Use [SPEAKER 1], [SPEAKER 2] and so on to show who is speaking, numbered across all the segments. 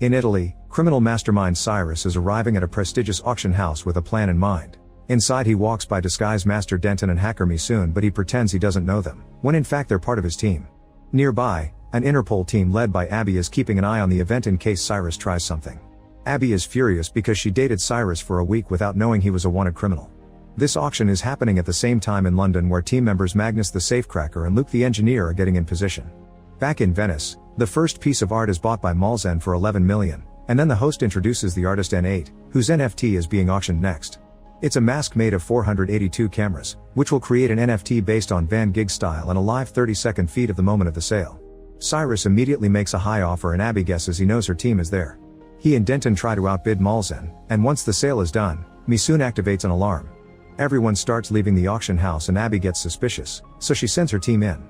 [SPEAKER 1] In Italy, criminal mastermind Cyrus is arriving at a prestigious auction house with a plan in mind. Inside he walks by disguised Master Denton and hacker Misoon, but he pretends he doesn't know them, when in fact they're part of his team. Nearby, an Interpol team led by Abby is keeping an eye on the event in case Cyrus tries something. Abby is furious because she dated Cyrus for a week without knowing he was a wanted criminal. This auction is happening at the same time in London, where team members Magnus the safecracker and Luke the engineer are getting in position. Back in Venice, the first piece of art is bought by Malzen for 11 million, and then the host introduces the artist N8, whose NFT is being auctioned next. It's a mask made of 482 cameras, which will create an NFT based on Van Gogh style and a live 30-second feed of the moment of the sale. Cyrus immediately makes a high offer and Abby guesses he knows her team is there. He and Denton try to outbid Malzen, and once the sale is done, Misoon activates an alarm. Everyone starts leaving the auction house and Abby gets suspicious, so she sends her team in.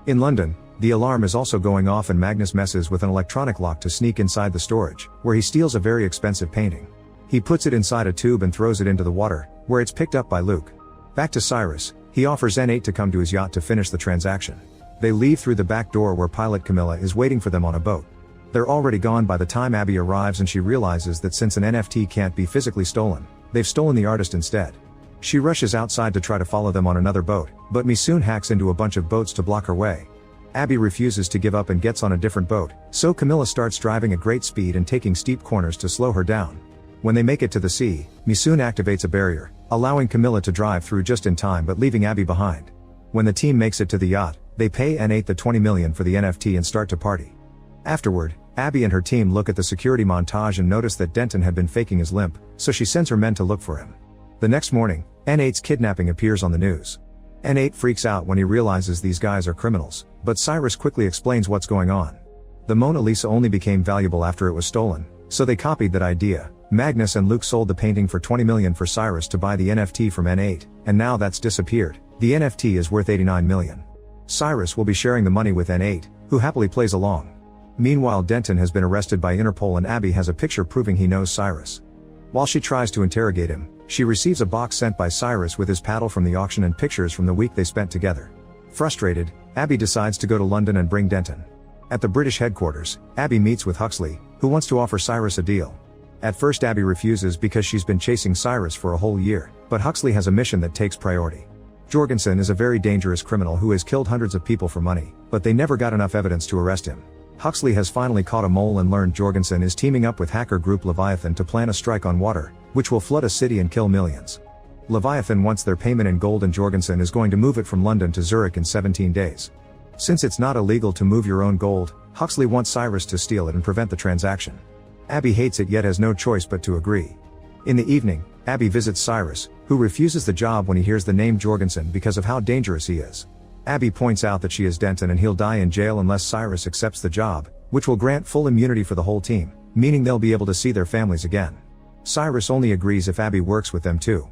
[SPEAKER 1] In London, the alarm is also going off and Magnus messes with an electronic lock to sneak inside the storage, where he steals a very expensive painting. He puts it inside a tube and throws it into the water, where it's picked up by Luke. Back to Cyrus, he offers N8 to come to his yacht to finish the transaction. They leave through the back door where pilot Camilla is waiting for them on a boat. They're already gone by the time Abby arrives and she realizes that since an NFT can't be physically stolen, they've stolen the artist instead. She rushes outside to try to follow them on another boat, but Misoon hacks into a bunch of boats to block her way. Abby refuses to give up and gets on a different boat, so Camilla starts driving at great speed and taking steep corners to slow her down. When they make it to the sea, Misoon activates a barrier, allowing Camilla to drive through just in time but leaving Abby behind. When the team makes it to the yacht, they pay N8 the 20 million for the NFT and start to party. Afterward, Abby and her team look at the security montage and notice that Denton had been faking his limp, so she sends her men to look for him. The next morning, N8's kidnapping appears on the news. N8 freaks out when he realizes these guys are criminals, but Cyrus quickly explains what's going on. The Mona Lisa only became valuable after it was stolen, so they copied that idea. Magnus and Luke sold the painting for 20 million for Cyrus to buy the NFT from N8, and now that's disappeared. The NFT is worth 89 million. Cyrus will be sharing the money with N8, who happily plays along. Meanwhile, Denton has been arrested by Interpol and Abby has a picture proving he knows Cyrus. While she tries to interrogate him, she receives a box sent by Cyrus with his paddle from the auction and pictures from the week they spent together. Frustrated, Abby decides to go to London and bring Denton. At the British headquarters, Abby meets with Huxley, who wants to offer Cyrus a deal. At first Abby refuses because she's been chasing Cyrus for a whole year, but Huxley has a mission that takes priority. Jorgensen is a very dangerous criminal who has killed hundreds of people for money, but they never got enough evidence to arrest him. Huxley has finally caught a mole and learned Jorgensen is teaming up with hacker group Leviathan to plan a strike on water, which will flood a city and kill millions. Leviathan wants their payment in gold and Jorgensen is going to move it from London to Zurich in 17 days. Since it's not illegal to move your own gold, Huxley wants Cyrus to steal it and prevent the transaction. Abby hates it yet has no choice but to agree. In the evening, Abby visits Cyrus, who refuses the job when he hears the name Jorgensen because of how dangerous he is. Abby points out that she is Denton and he'll die in jail unless Cyrus accepts the job, which will grant full immunity for the whole team, meaning they'll be able to see their families again. Cyrus only agrees if Abby works with them too.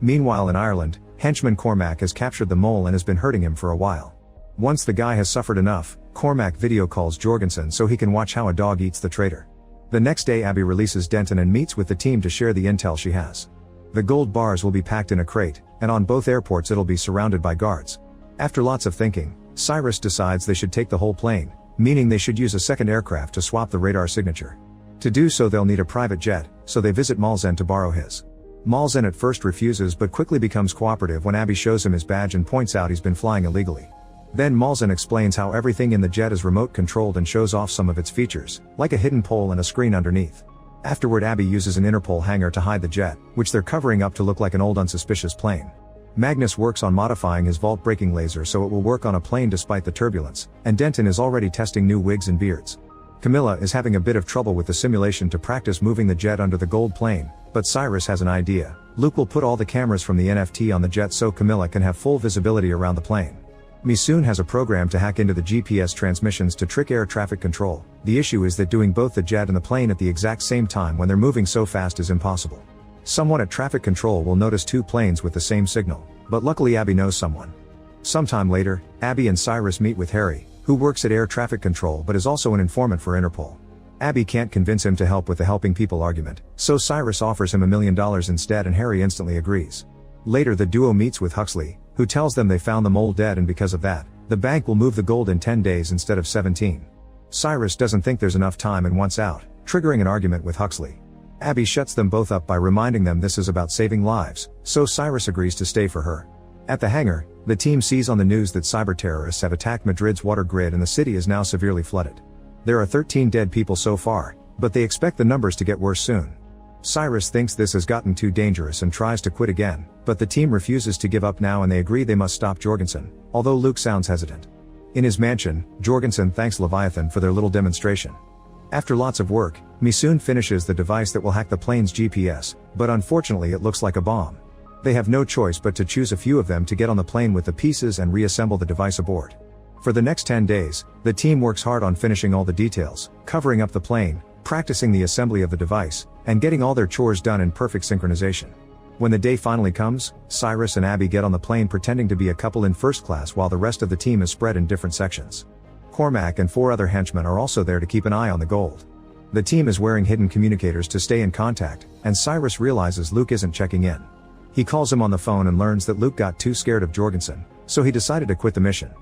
[SPEAKER 1] Meanwhile in Ireland, henchman Cormac has captured the mole and has been hurting him for a while. Once the guy has suffered enough, Cormac video calls Jorgensen so he can watch how a dog eats the traitor. The next day Abby releases Denton and meets with the team to share the intel she has. The gold bars will be packed in a crate, and on both airports it'll be surrounded by guards. After lots of thinking, Cyrus decides they should take the whole plane, meaning they should use a second aircraft to swap the radar signature. To do so they'll need a private jet, so they visit Malzen to borrow his. Malzen at first refuses but quickly becomes cooperative when Abby shows him his badge and points out he's been flying illegally. Then Malzen explains how everything in the jet is remote controlled and shows off some of its features, like a hidden pole and a screen underneath. Afterward Abby uses an Interpol hangar to hide the jet, which they're covering up to look like an old unsuspicious plane. Magnus works on modifying his vault-breaking laser so it will work on a plane despite the turbulence, and Denton is already testing new wigs and beards. Camilla is having a bit of trouble with the simulation to practice moving the jet under the gold plane, but Cyrus has an idea. Luke will put all the cameras from the NFT on the jet so Camilla can have full visibility around the plane. Misoon has a program to hack into the GPS transmissions to trick air traffic control. The issue is that doing both the jet and the plane at the exact same time when they're moving so fast is impossible. Someone at traffic control will notice two planes with the same signal, but luckily Abby knows someone. Sometime later, Abby and Cyrus meet with Harry, who works at air traffic control but is also an informant for Interpol. Abby can't convince him to help with the helping people argument, so Cyrus offers him $1 million instead and Harry instantly agrees. Later the duo meets with Huxley, who tells them they found the mole dead and because of that, the bank will move the gold in 10 days instead of 17. Cyrus doesn't think there's enough time and wants out, triggering an argument with Huxley. Abby shuts them both up by reminding them this is about saving lives, so Cyrus agrees to stay for her. At the hangar, the team sees on the news that cyber terrorists have attacked Madrid's water grid and the city is now severely flooded. There are 13 dead people so far, but they expect the numbers to get worse soon. Cyrus thinks this has gotten too dangerous and tries to quit again, but the team refuses to give up now and they agree they must stop Jorgensen, although Luke sounds hesitant. In his mansion, Jorgensen thanks Leviathan for their little demonstration. After lots of work, Misoon finishes the device that will hack the plane's GPS, but unfortunately it looks like a bomb. They have no choice but to choose a few of them to get on the plane with the pieces and reassemble the device aboard. For the next 10 days, the team works hard on finishing all the details, covering up the plane, practicing the assembly of the device, and getting all their chores done in perfect synchronization. When the day finally comes, Cyrus and Abby get on the plane pretending to be a couple in first class while the rest of the team is spread in different sections. Cormac and 4 other henchmen are also there to keep an eye on the gold. The team is wearing hidden communicators to stay in contact, and Cyrus realizes Luke isn't checking in. He calls him on the phone and learns that Luke got too scared of Jorgensen, so he decided to quit the mission.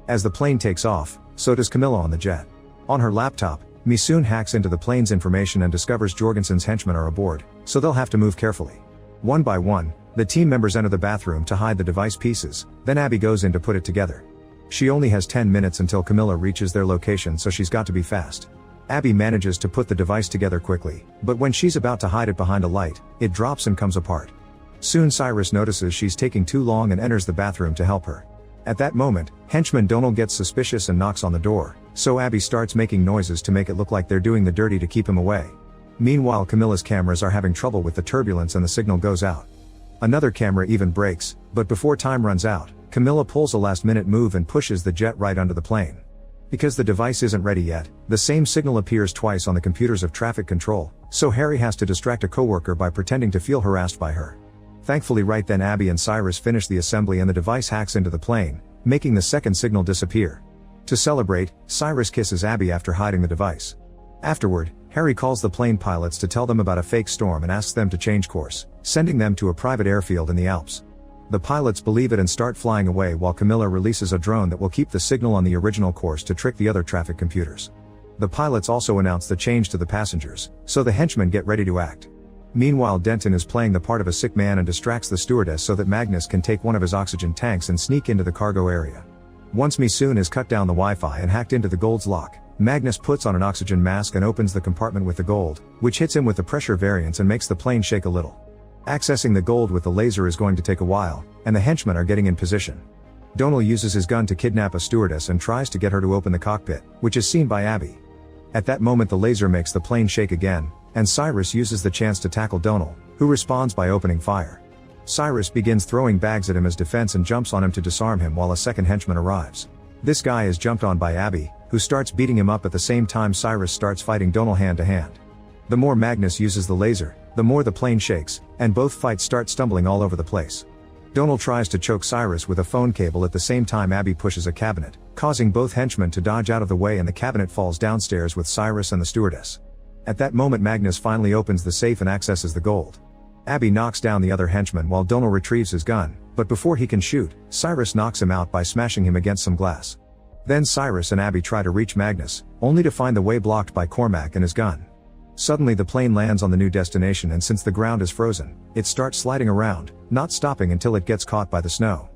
[SPEAKER 1] As the plane takes off, so does Camilla on the jet. On her laptop, Misoon hacks into the plane's information and discovers Jorgensen's henchmen are aboard, so they'll have to move carefully. One by one, the team members enter the bathroom to hide the device pieces, then Abby goes in to put it together. She only has 10 minutes until Camilla reaches their location, so she's got to be fast. Abby manages to put the device together quickly, but when she's about to hide it behind a light, it drops and comes apart. Soon Cyrus notices she's taking too long and enters the bathroom to help her. At that moment, henchman Donald gets suspicious and knocks on the door, so Abby starts making noises to make it look like they're doing the dirty to keep him away. Meanwhile, Camilla's cameras are having trouble with the turbulence and the signal goes out. Another camera even breaks, but before time runs out, Camilla pulls a last-minute move and pushes the jet right under the plane. Because the device isn't ready yet, the same signal appears twice on the computers of traffic control, so Harry has to distract a coworker by pretending to feel harassed by her. Thankfully right then Abby and Cyrus finish the assembly and the device hacks into the plane, making the second signal disappear. To celebrate, Cyrus kisses Abby after hiding the device. Afterward, Harry calls the plane pilots to tell them about a fake storm and asks them to change course, sending them to a private airfield in the Alps. The pilots believe it and start flying away while Camilla releases a drone that will keep the signal on the original course to trick the other traffic computers. The pilots also announce the change to the passengers, so the henchmen get ready to act. Meanwhile, Denton is playing the part of a sick man and distracts the stewardess so that Magnus can take one of his oxygen tanks and sneak into the cargo area. Once Misoon has cut down the Wi-Fi and hacked into the gold's lock, Magnus puts on an oxygen mask and opens the compartment with the gold, which hits him with the pressure variance and makes the plane shake a little. Accessing the gold with the laser is going to take a while, and the henchmen are getting in position. Donal uses his gun to kidnap a stewardess and tries to get her to open the cockpit, which is seen by Abby. At that moment the laser makes the plane shake again, and Cyrus uses the chance to tackle Donal, who responds by opening fire. Cyrus begins throwing bags at him as defense and jumps on him to disarm him while a second henchman arrives. This guy is jumped on by Abby, who starts beating him up at the same time Cyrus starts fighting Donal hand to hand. The more Magnus uses the laser, the more the plane shakes, and both fights start stumbling all over the place. Donal tries to choke Cyrus with a phone cable at the same time Abby pushes a cabinet, causing both henchmen to dodge out of the way and the cabinet falls downstairs with Cyrus and the stewardess. At that moment Magnus finally opens the safe and accesses the gold. Abby knocks down the other henchman while Donal retrieves his gun, but before he can shoot, Cyrus knocks him out by smashing him against some glass. Then Cyrus and Abby try to reach Magnus, only to find the way blocked by Cormac and his gun. Suddenly the plane lands on the new destination and since the ground is frozen, it starts sliding around, not stopping until it gets caught by the snow.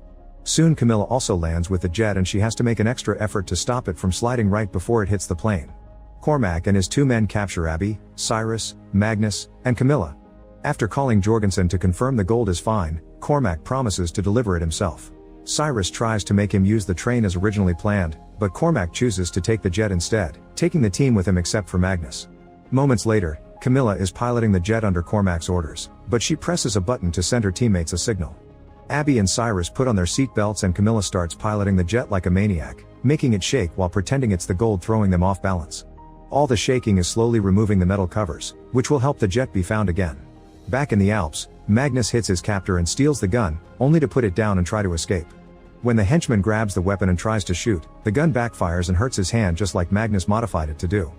[SPEAKER 1] Soon Camilla also lands with the jet and she has to make an extra effort to stop it from sliding right before it hits the plane. Cormac and his 2 men capture Abby, Cyrus, Magnus, and Camilla. After calling Jorgensen to confirm the gold is fine, Cormac promises to deliver it himself. Cyrus tries to make him use the train as originally planned, but Cormac chooses to take the jet instead, taking the team with him except for Magnus. Moments later, Camilla is piloting the jet under Cormac's orders, but she presses a button to send her teammates a signal. Abby and Cyrus put on their seatbelts and Camilla starts piloting the jet like a maniac, making it shake while pretending it's the gold throwing them off balance. All the shaking is slowly removing the metal covers, which will help the jet be found again. Back in the Alps, Magnus hits his captor and steals the gun, only to put it down and try to escape. When the henchman grabs the weapon and tries to shoot, the gun backfires and hurts his hand just like Magnus modified it to do.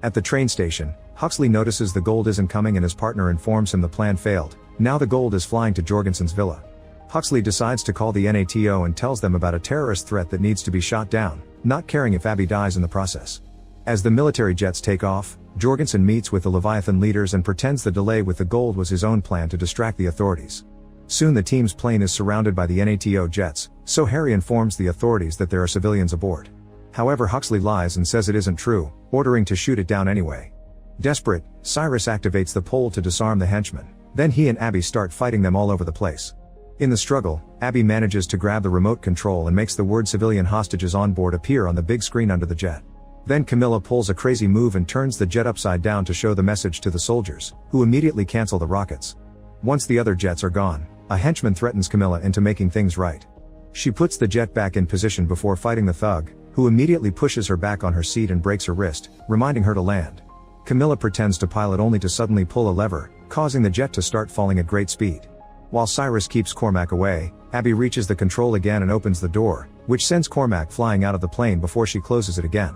[SPEAKER 1] At the train station, Huxley notices the gold isn't coming and his partner informs him the plan failed. Now the gold is flying to Jorgensen's villa. Huxley decides to call the NATO and tells them about a terrorist threat that needs to be shot down, not caring if Abby dies in the process. As the military jets take off, Jorgensen meets with the Leviathan leaders and pretends the delay with the gold was his own plan to distract the authorities. Soon the team's plane is surrounded by the NATO jets, so Harry informs the authorities that there are civilians aboard. However, Huxley lies and says it isn't true, ordering to shoot it down anyway. Desperate, Cyrus activates the pole to disarm the henchmen. Then he and Abby start fighting them all over the place. In the struggle, Abby manages to grab the remote control and makes the word civilian hostages on board appear on the big screen under the jet. Then Camilla pulls a crazy move and turns the jet upside down to show the message to the soldiers, who immediately cancel the rockets. Once the other jets are gone, a henchman threatens Camilla into making things right. She puts the jet back in position before fighting the thug, who immediately pushes her back on her seat and breaks her wrist, reminding her to land. Camilla pretends to pilot only to suddenly pull a lever, causing the jet to start falling at great speed. While Cyrus keeps Cormac away, Abby reaches the control again and opens the door, which sends Cormac flying out of the plane before she closes it again.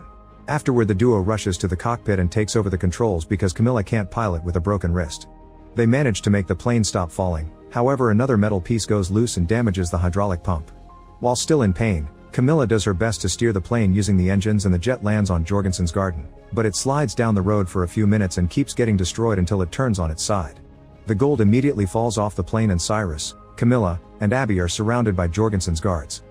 [SPEAKER 1] Afterward, the duo rushes to the cockpit and takes over the controls because Camilla can't pilot with a broken wrist. They manage to make the plane stop falling, however another metal piece goes loose and damages the hydraulic pump. While still in pain, Camilla does her best to steer the plane using the engines and the jet lands on Jorgensen's garden, but it slides down the road for a few minutes and keeps getting destroyed until it turns on its side. The gold immediately falls off the plane and Cyrus, Camilla, and Abby are surrounded by Jorgensen's guards.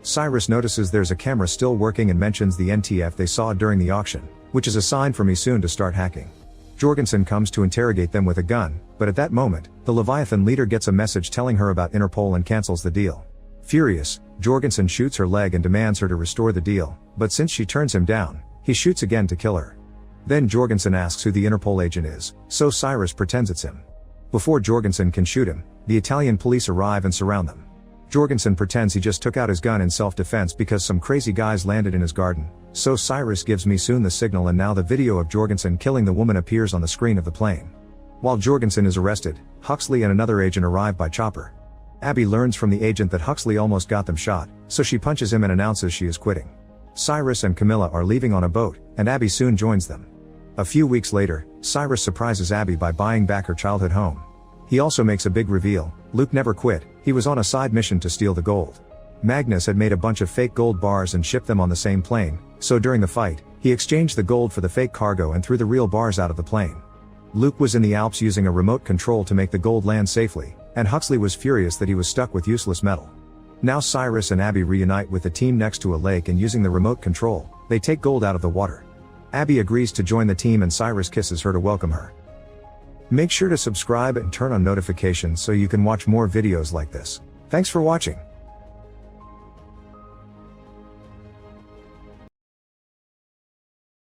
[SPEAKER 1] Cyrus notices there's a camera still working and mentions the NTF they saw during the auction, which is a sign for Misoon to start hacking. Jorgensen comes to interrogate them with a gun, but at that moment, the Leviathan leader gets a message telling her about Interpol and cancels the deal. Furious, Jorgensen shoots her leg and demands her to restore the deal, but since she turns him down, he shoots again to kill her. Then Jorgensen asks who the Interpol agent is, so Cyrus pretends it's him. Before Jorgensen can shoot him, the Italian police arrive and surround them. Jorgensen pretends he just took out his gun in self-defense because some crazy guys landed in his garden, so Cyrus gives Misoon the signal and now the video of Jorgensen killing the woman appears on the screen of the plane. While Jorgensen is arrested, Huxley and another agent arrive by chopper. Abby learns from the agent that Huxley almost got them shot, so she punches him and announces she is quitting. Cyrus and Camilla are leaving on a boat, and Abby soon joins them. A few weeks later, Cyrus surprises Abby by buying back her childhood home. He also makes a big reveal: Luke never quit, he was on a side mission to steal the gold. Magnus had made a bunch of fake gold bars and shipped them on the same plane, so during the fight, he exchanged the gold for the fake cargo and threw the real bars out of the plane. Luke was in the Alps using a remote control to make the gold land safely, and Huxley was furious that he was stuck with useless metal. Now Cyrus and Abby reunite with the team next to a lake and using the remote control, they take gold out of the water. Abby agrees to join the team and Cyrus kisses her to welcome her. Make sure to subscribe and turn on notifications so you can watch more videos like this. Thanks for watching.